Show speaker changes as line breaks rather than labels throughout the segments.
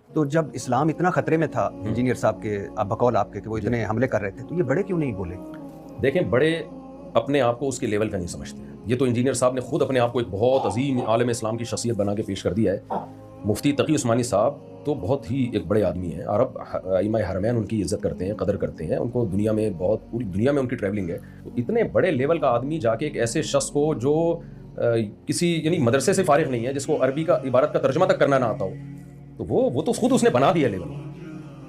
تو جب اسلام اتنا خطرے میں تھا انجینئر صاحب کے بقول آپ کے کہ وہ اتنے حملے کر رہے تھے تو یہ بڑے کیوں نہیں بولے؟
دیکھیں بڑے اپنے آپ کو اس کے لیول کا نہیں سمجھتے. یہ تو انجینئر صاحب نے خود اپنے آپ کو ایک بہت عظیم عالم اسلام کی شخصیت بنا کے پیش کر دیا ہے. مفتی تقی عثمانی صاحب تو بہت ہی ایک بڑے آدمی ہیں. عرب ائمہ حرمین ان کی عزت کرتے ہیں, قدر کرتے ہیں, ان کو دنیا میں بہت پوری دنیا میں ان کی ٹریولنگ ہے. تو اتنے بڑے لیول کا آدمی جا کے ایک ایسے شخص کو جو کسی یعنی مدرسے سے فارغ نہیں ہے, جس کو عربی کا عبارت کا ترجمہ تک کرنا نہ آتا ہو, تو وہ تو خود اس نے بنا دیا لیول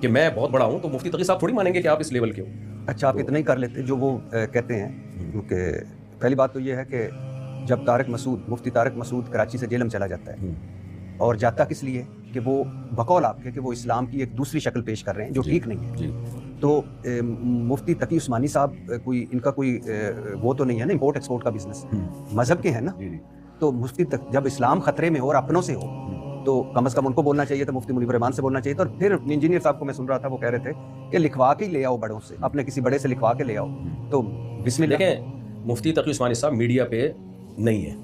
کہ میں بہت بڑا ہوں. تو مفتی تقی صاحب تھوڑی مانیں گے کہ آپ اس لیول کے ہو.
اچھا آپ اتنا ہی کر لیتے جو وہ کہتے ہیں کہ پہلی بات تو یہ ہے کہ جب مفتی طارق مسعود کراچی سے جیلم چلا جاتا ہے اور جاتا کس لیے کہ وہ بقول آپ کے کہ وہ اسلام کی ایک دوسری شکل پیش کر رہے ہیں جو ٹھیک نہیں ہے. تو مفتی تقی عثمانی صاحب کوئی ان کا کوئی وہ تو نہیں ہے نا امپورٹ ایکسپورٹ کا بزنس, مذہب کے ہیں نا. تو مفتی جب اسلام خطرے میں ہو اور اپنوں سے ہو تو کم از کم ان کو بولنا چاہیے تھا, مفتی منیب الرحمان سے بولنا چاہیے تھا. اور پھر انجینئر صاحب کو میں سن رہا تھا وہ کہہ رہے تھے کہ لکھوا کے لے آؤ بڑوں سے, اپنے کسی بڑے سے لکھوا کے لے آؤ. تو بسم اللہ.
دیکھیں مفتی تقی عثمانی صاحب میڈیا پہ نہیں ہے,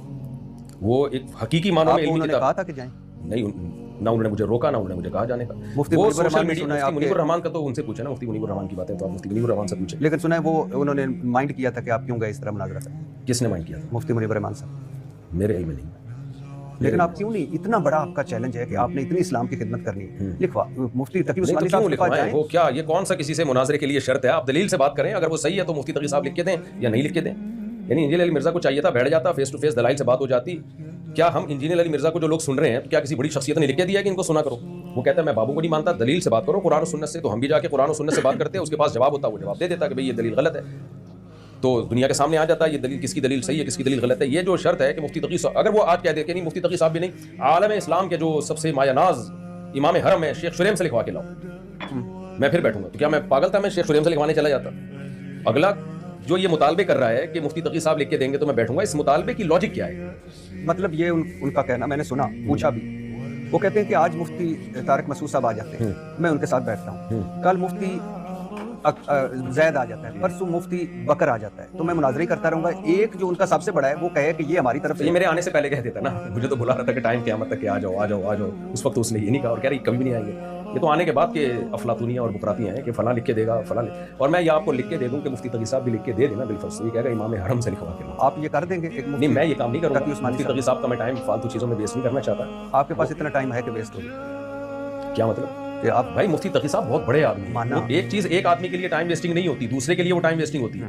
وہ ایک حقیقی معنوں میں
انہوں نے کہا تھا کہ جائیں,
نہیں نہ انہوں نے مجھے روکا نہ انہوں نے مجھے کہا جانے کا.
مفتی
منیب الرحمان کا تو ان سے پوچھا نا, مفتی منیب الرحمان کی باتیں تو آپ مفتی منیب الرحمان سے پوچھیں.
لیکن سنا ہے وہ انہوں نے مائنڈ کیا تھا کہ آپ کیوں گئے اس طرح مناظرہ کرنے.
کس نے مائنڈ کیا تھا؟
مفتی منیب الرحمان صاحب.
میرے علم میں نہیں.
لیکن آپ کیوں نہیں, اتنا بڑا آپ کا چیلنج ہے کہ آپ نے اتنی اسلام کی خدمت کرنی ہے, لکھوا مفتی تقی عثمانی صاحب کے پاس جائیں.
وہ کیا یہ کون سا کسی سے مناظرے کے لیے شرط ہے؟ آپ دلیل سے بات کریں, اگر وہ صحیح ہے تو مفتی تقی صاحب لکھ کے دیں یا نہیں لکھ کے دیں. یعنی انجینئر علی مرزا کو چاہیے تھا بیٹھ جاتا, فیس ٹو فیس دلائل سے بات ہو جاتی. کیا ہم انجینئر علی مرزا کو جو لوگ سن رہے ہیں تو کیا کسی بڑی شخصیت نے لکھ کے دیا کہ ان کو سنا کرو؟ وہ کہتا ہے میں بابو کو نہیں مانتا, دلیل سے بات کرو قرآن و سنت سے. تو ہم بھی جا کے قرآن و سنت سے بات کرتے ہیں, اس کے پاس جواب ہوتا, وہ جواب دے دیتا کہ بھئی یہ دلیل غلط ہے. تو دنیا کے سامنے آ جاتا ہے یہ دلیل کس کی دلیل صحیح ہے کس کی دلیل غلط ہے. یہ جو شرط ہے کہ مفتی تقی صاحب اگر وہ آج کہہ دے کہ نہیں مفتی تقی صاحب بھی نہیں, عالم اسلام کے جو سب سے مایہ ناز امام حرم ہے شیخ شریم سے لکھوا کے لاؤ, میں پھر بیٹھوں گا. تو کیا میں پاگل تھا میں شیخ شریم سے لکھوانے چلا جاتا؟ اگلا جو یہ مطالبے کر رہا ہے کہ مفتی تقی صاحب لکھ کے دیں گے تو میں بیٹھوں گا, اس مطالبے کی لاجک کیا ہے؟
مطلب یہ ان کا کہنا میں نے سنا, پوچھا بھی. وہ کہتے ہیں کہ آج مفتی طارق مسعود صاحب آ جاتے ہیں, میں ان کے ساتھ بیٹھتا ہوں. کل مفتی زید آ جاتا ہے, پرسوں مفتی بکر آ جاتا ہے, تو میں مناظرہ ہی کرتا رہوں گا. ایک جو ان کا سب سے بڑا ہے وہ کہے کہ یہ ہماری طرف سے.
یہ میرے آنے سے پہلے کہہ دیتا نا, مجھے تو بلا رہا تھا کہ ٹائم قیامت تک کہ آ جاؤ آ جاؤ آ جاؤ. اس وقت اس نے یہ نہیں کہا اور کہہ رہی کبھی بھی نہیں آئیں گے. یہ تو آنے کے بعد کے افلاطونیاں اور بکراتیاں ہیں کہ فلاں لکھ کے دے گا فلاں. اور میں یہ آپ کو لکھ کے دے دوں کہ مفتی تقی صاحب بھی لکھ کے دے دینا بالفرض, یہ کہے گا امام حرم سے لکھوا کے لاؤ.
آپ یہ کر دیں گے؟
نہیں میں یہ کام نہیں کروں گا. مفتی تقی صاحب کا میں ٹائم فالتو چیزوں میں ویسٹ نہیں کرنا چاہتا.
آپ کے پاس اتنا ٹائم ہے کہ ویسٹ ہو؟
کیا مطلب کہ آپ بھائی مفتی تقی صاحب بہت بڑے آدمی ہیں. ایک چیز ایک آدمی کے لیے ٹائم ویسٹنگ نہیں ہوتی, دوسرے کے لیے وہ ٹائم ویسٹنگ ہوتی ہے.